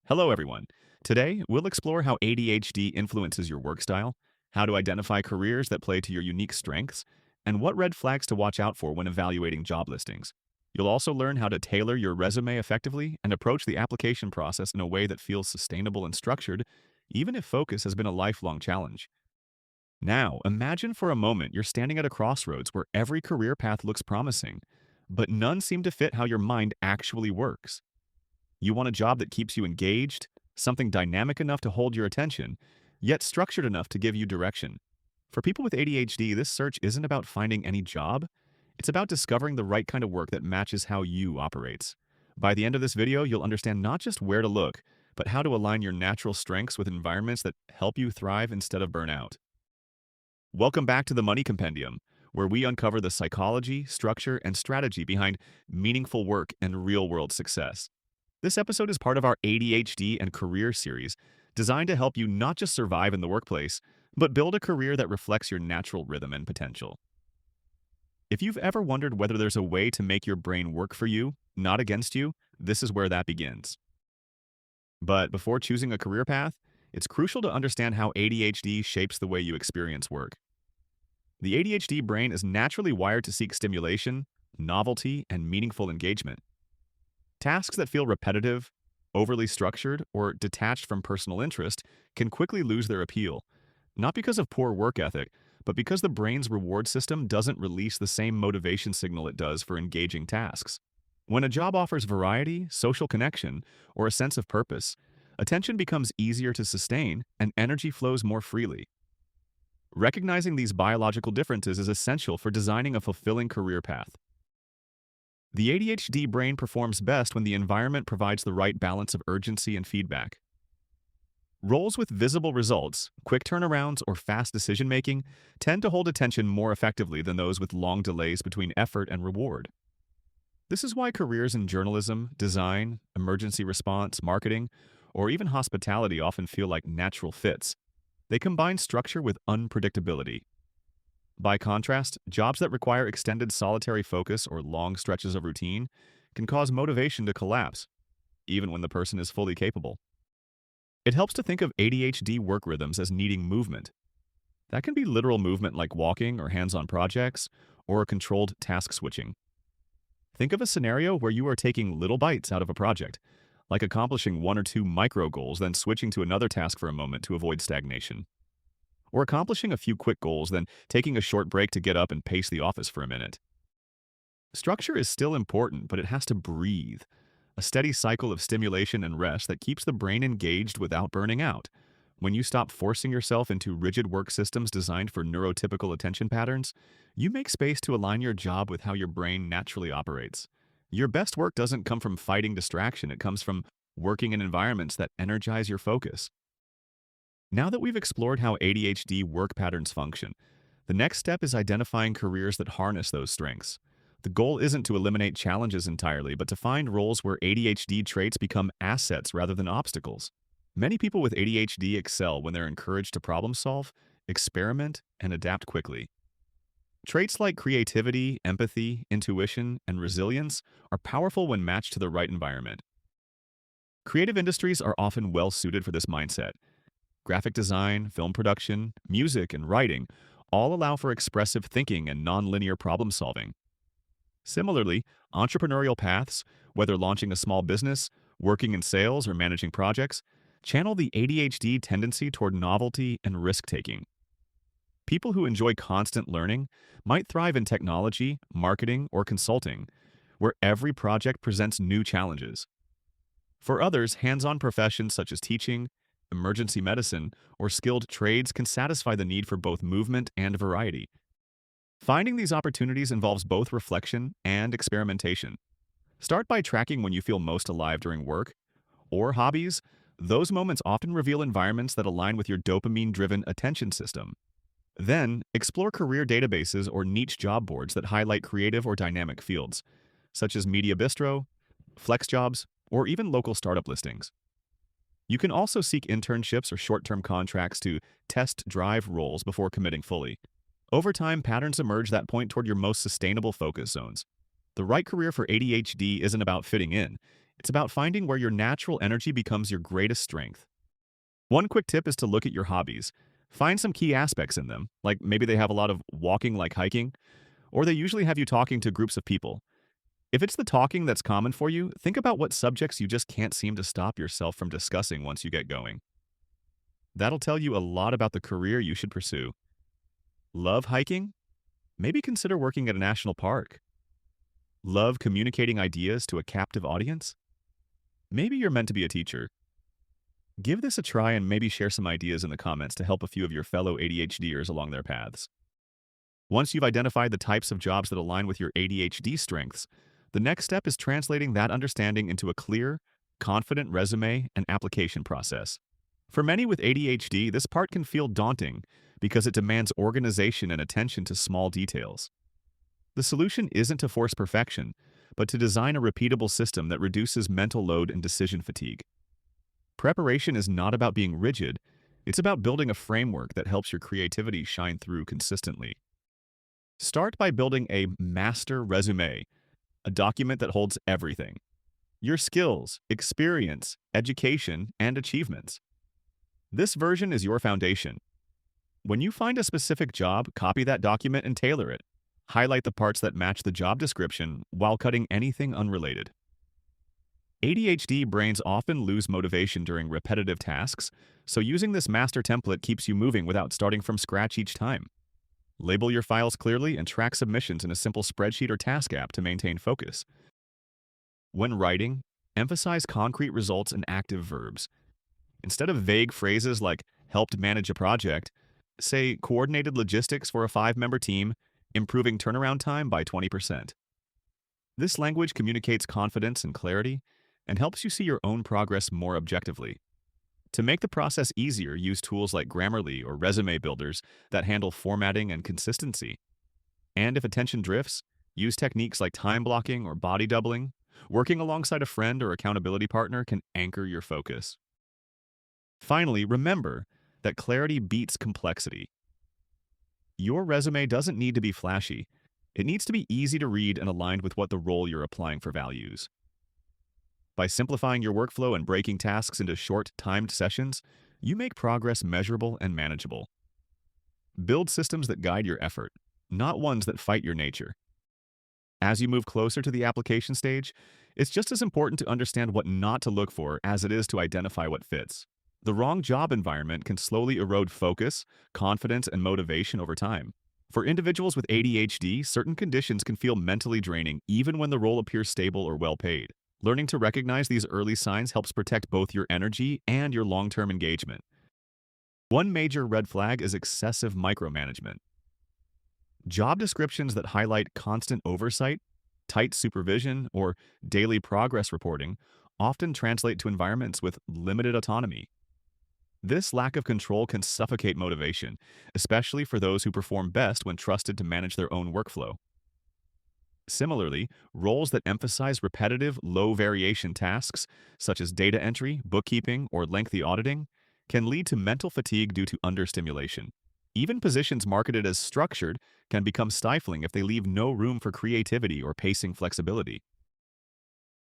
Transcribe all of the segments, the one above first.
Hello, everyone. Today, we'll explore how ADHD influences your work style, how to identify careers that play to your unique strengths, and what red flags to watch out for when evaluating job listings. You'll also learn how to tailor your resume effectively and approach the application process in a way that feels sustainable and structured, even if focus has been a lifelong challenge. Now, imagine for a moment you're standing at a crossroads where every career path looks promising, but none seem to fit how your mind actually works. You want a job that keeps you engaged, something dynamic enough to hold your attention, yet structured enough to give you direction. For people with ADHD, this search isn't about finding any job. It's about discovering the right kind of work that matches how you operates. By the end of this video, you'll understand not just where to look, but how to align your natural strengths with environments that help you thrive instead of burn out. Welcome back to the Money Compendium, where we uncover the psychology, structure, and strategy behind meaningful work and real-world success. This episode is part of our ADHD and career series, designed to help you not just survive in the workplace, but build a career that reflects your natural rhythm and potential. If you've ever wondered whether there's a way to make your brain work for you, not against you, this is where that begins. But before choosing a career path, it's crucial to understand how ADHD shapes the way you experience work. The ADHD brain is naturally wired to seek stimulation, novelty, and meaningful engagement. Tasks that feel repetitive, overly structured, or detached from personal interest can quickly lose their appeal, not because of poor work ethic, but because the brain's reward system doesn't release the same motivation signal it does for engaging tasks. When a job offers variety, social connection, or a sense of purpose, attention becomes easier to sustain and energy flows more freely. Recognizing these biological differences is essential for designing a fulfilling career path. The ADHD brain performs best when the environment provides the right balance of urgency and feedback. Roles with visible results, quick turnarounds, or fast decision-making tend to hold attention more effectively than those with long delays between effort and reward. This is why careers in journalism, design, emergency response, marketing, or even hospitality often feel like natural fits. They combine structure with unpredictability. By contrast, jobs that require extended solitary focus or long stretches of routine can cause motivation to collapse, even when the person is fully capable. It helps to think of ADHD work rhythms as needing movement. That can be literal movement like walking or hands-on projects, or controlled task switching. Think of a scenario where you are taking little bites out of a project, like accomplishing one or two micro goals, then switching to another task for a moment to avoid stagnation. Or accomplishing a few quick goals, then taking a short break to get up and pace the office for a minute. Structure is still important, but it has to breathe. A steady cycle of stimulation and rest that keeps the brain engaged without burning out. When you stop forcing yourself into rigid work systems designed for neurotypical attention patterns, you make space to align your job with how your brain naturally operates. Your best work doesn't come from fighting distraction, it comes from working in environments that energize your focus. Now that we've explored how ADHD work patterns function, the next step is identifying careers that harness those strengths. The goal isn't to eliminate challenges entirely, but to find roles where ADHD traits become assets rather than obstacles. Many people with ADHD excel when they're encouraged to problem solve, experiment, and adapt quickly. Traits like creativity, empathy, intuition, and resilience are powerful when matched to the right environment. Creative industries are often well suited for this mindset. Graphic design, film production, music, and writing all allow for expressive thinking and nonlinear problem solving. Similarly, entrepreneurial paths, whether launching a small business, working in sales, or managing projects, channel the ADHD tendency toward novelty and risk-taking. People who enjoy constant learning might thrive in technology, marketing, or consulting, where every project presents new challenges. For others, hands-on professions such as teaching, emergency medicine, or skilled trades can satisfy the need for both movement and variety. Finding these opportunities involves both reflection and experimentation. Start by tracking when you feel most alive during work or hobbies. Those moments often reveal environments that align with your dopamine-driven attention system. Then, explore career databases or niche job boards that highlight creative or dynamic fields, such as Media Bistro, Flex Jobs, or even local startup listings. You can also seek internships or short-term contracts to test drive roles before committing fully. Over time, patterns emerge that point toward your most sustainable focus zones. The right career for ADHD isn't about fitting in. It's about finding where your natural energy becomes your greatest strength. One quick tip is to look at your hobbies. Find some key aspects in them, like maybe they have a lot of walking like hiking, or they usually have you talking to groups of people. If it's the talking that's common for you, think about what subjects you just can't seem to stop yourself from discussing once you get going. That'll tell you a lot about the career you should pursue. Love hiking? Maybe consider working at a national park. Love communicating ideas to a captive audience? Maybe you're meant to be a teacher. Give this a try and maybe share some ideas in the comments to help a few of your fellow ADHDers along their paths. Once you've identified the types of jobs that align with your ADHD strengths, the next step is translating that understanding into a clear, confident resume and application process. For many with ADHD, this part can feel daunting because it demands organization and attention to small details. The solution isn't to force perfection, but to design a repeatable system that reduces mental load and decision fatigue. Preparation is not about being rigid, it's about building a framework that helps your creativity shine through consistently. Start by building a master resume, a document that holds everything: your skills, experience, education, and achievements. This version is your foundation. When you find a specific job, copy that document and tailor it. Highlight the parts that match the job description while cutting anything unrelated. ADHD brains often lose motivation during repetitive tasks, so using this master template keeps you moving without starting from scratch each time. Label your files clearly and track submissions in a simple spreadsheet or task app to maintain focus. When writing, emphasize concrete results and active verbs. Instead of vague phrases like helped manage a project, say coordinated logistics for a 5-member team, improving turnaround time by 20%. This language communicates confidence and clarity and helps you see your own progress more objectively. To make the process easier, use tools like Grammarly or resume builders that handle formatting and consistency. And if attention drifts, use techniques like time blocking or body doubling. Working alongside a friend or accountability partner can anchor your focus. Finally, remember that clarity beats complexity. Your resume doesn't need to be flashy. It needs to be easy to read and aligned with what the role you're applying for values. By simplifying your workflow and breaking tasks into short, timed sessions, you make progress measurable and manageable. Build systems that guide your effort, not ones that fight your nature. As you move closer to the application stage, it's just as important to understand what not to look for as it is to identify what fits. The wrong job environment can slowly erode focus, confidence, and motivation over time. For individuals with ADHD, certain conditions can feel mentally draining even when the role appears stable or well-paid. Learning to recognize these early signs helps protect both your energy and your long-term engagement. One major red flag is excessive micromanagement. Job descriptions that highlight constant oversight, tight supervision, or daily progress reporting often translate to environments with limited autonomy. This lack of control can suffocate motivation, especially for those who perform best when trusted to manage their own workflow. Similarly, roles that emphasize repetitive, low-variation tasks, such as data entry, bookkeeping, or lengthy auditing, can lead to mental fatigue due to understimulation. Even positions marketed as structured can become stifling if they leave no room for creativity or pacing flexibility.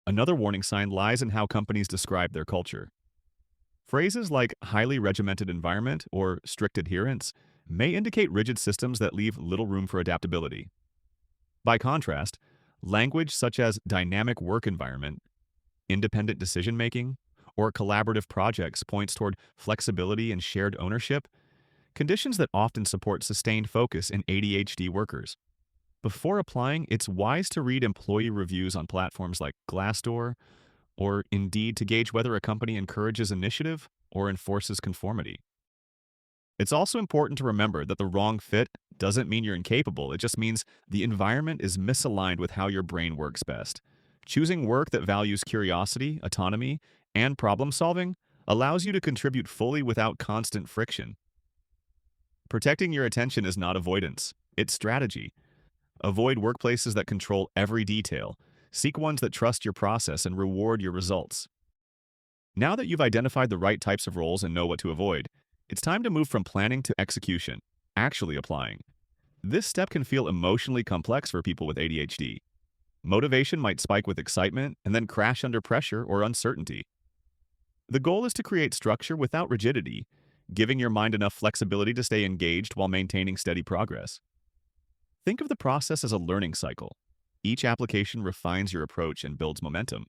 Another warning sign lies in how companies describe their culture. Phrases like highly regimented environment or strict adherence may indicate rigid systems that leave little room for adaptability. By contrast, language such as dynamic work environment, independent decision-making, or collaborative projects points toward flexibility and shared ownership, conditions that often support sustained focus in ADHD workers. Before applying, it's wise to read employee reviews on platforms like Glassdoor or Indeed to gauge whether a company encourages initiative or enforces conformity. It's also important to remember that the wrong fit doesn't mean you're incapable, it just means the environment is misaligned with how your brain works best. Choosing work that values curiosity, autonomy, and problem solving allows you to contribute fully without constant friction. Protecting your attention is not avoidance, it's strategy. Avoid workplaces that control every detail. Seek ones that trust your process and reward your results. Now that you've identified the right types of roles and know what to avoid, it's time to move from planning to execution, actually applying. This step can feel emotionally complex for people with ADHD. Motivation might spike with excitement and then crash under pressure or uncertainty. The goal is to create structure without rigidity, giving your mind enough flexibility to stay engaged while maintaining steady progress. Think of the process as a learning cycle. Each application refines your approach and builds momentum.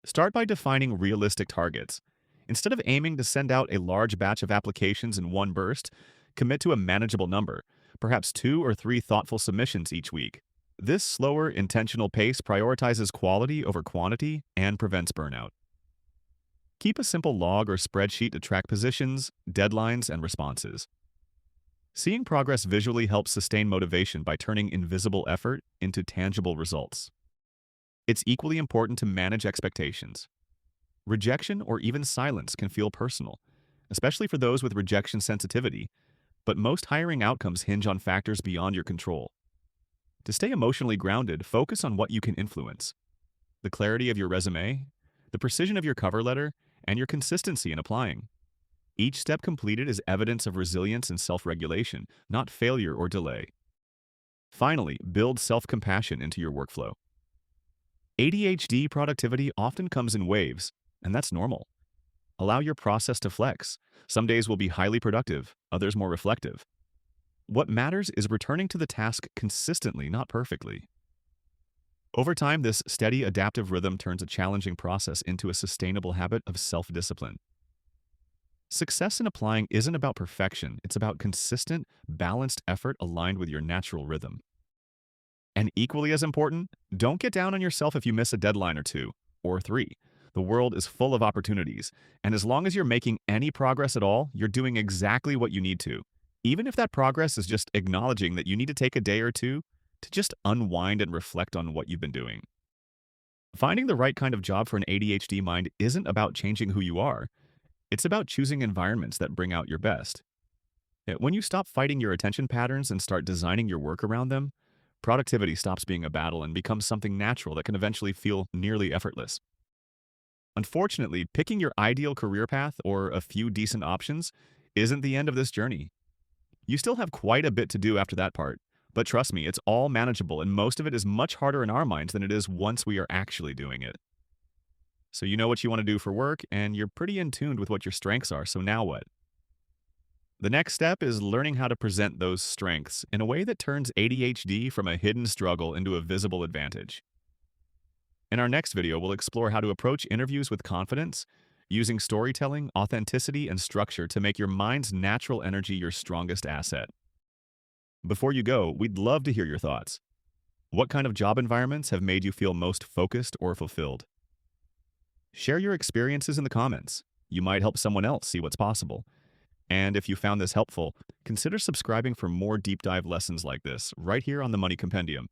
Start by defining realistic targets. Instead of aiming to send out a large batch of applications in one burst, commit to a manageable number, perhaps 2 or 3 thoughtful submissions each week. This slower, intentional pace prioritizes quality over quantity and prevents burnout. Keep a simple log or spreadsheet to track positions, deadlines, and responses. Seeing progress visually helps sustain motivation by turning invisible effort into tangible results. It's equally important to manage expectations. Rejection or even silence can feel personal, especially for those with rejection sensitivity, but most hiring outcomes hinge on factors beyond your control. To stay emotionally grounded, focus on what you can influence: the clarity of your resume, the precision of your cover letter, and your consistency in applying. Each step completed is evidence of resilience and self-regulation, not failure or delay. Finally, build self-compassion into your workflow. ADHD productivity often comes in waves, and that's normal. Allow your process to flex. Some days will be highly productive, others more reflective. What matters is returning to the task consistently, not perfectly. Over time, this steady, adaptive rhythm turns a challenging process into a sustainable habit of self-discipline. Success in applying isn't about perfection, it's about consistent, balanced effort aligned with your natural rhythm. And equally as important, don't get down on yourself if you miss a deadline or 2 or 3. The world is full of opportunities, and as long as you're making any progress at all, you're doing exactly what you need to. Even if that progress is just acknowledging that you need to take a day or two to just unwind and reflect on what you've been doing. Finding the right kind of job for an ADHD mind isn't about changing who you are. It's about choosing environments that bring out your best. When you stop fighting your attention patterns and start designing your work around them, productivity stops being a battle and becomes something natural that can eventually feel nearly effortless. Unfortunately, picking your ideal career path or a few decent options isn't the end of this journey. You still have quite a bit to do after that part, but trust me, it's all manageable and most of it is much harder in our minds than it is once we are actually doing it. So you know what you want to do for work, and you're pretty in tune with what your strengths are, so now what? The next step is learning how to present those strengths in a way that turns ADHD from a hidden struggle into a visible advantage. In our next video, we'll explore how to approach interviews with confidence, using storytelling, authenticity, and structure to make your mind's natural energy your strongest asset. Before you go, we'd love to hear your thoughts. What kind of job environments have made you feel most focused or fulfilled? Share your experiences in the comments. You might help someone else see what's possible. And if you found this helpful, consider subscribing for more deep dive lessons like this right here on the Money Compendium.